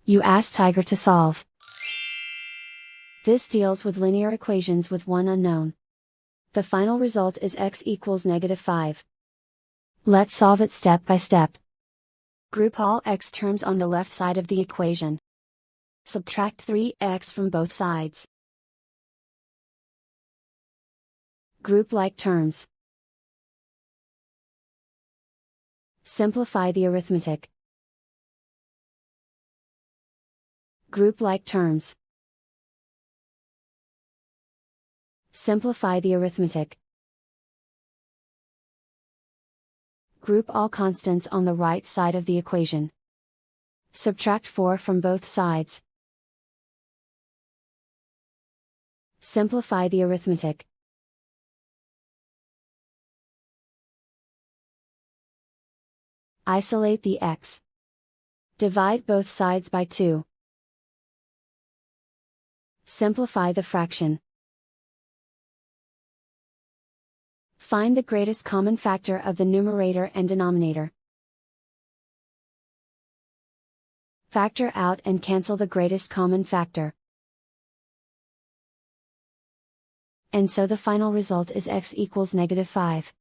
You ask Tiger to solve. This deals with linear equations with one unknown. The final result is x equals -5. Let's solve it step by step. Group all x terms on the left side of the equation. Subtract 3x from both sides. Group like terms. Simplify the arithmetic. Group like terms. Simplify the arithmetic. Group all constants on the right side of the equation. Subtract 4 from both sides. Simplify the arithmetic. Isolate the x. Divide both sides by 2. Simplify the fraction. Find the greatest common factor of the numerator and denominator. Factor out and cancel the greatest common factor. And so the final result is x equals -5.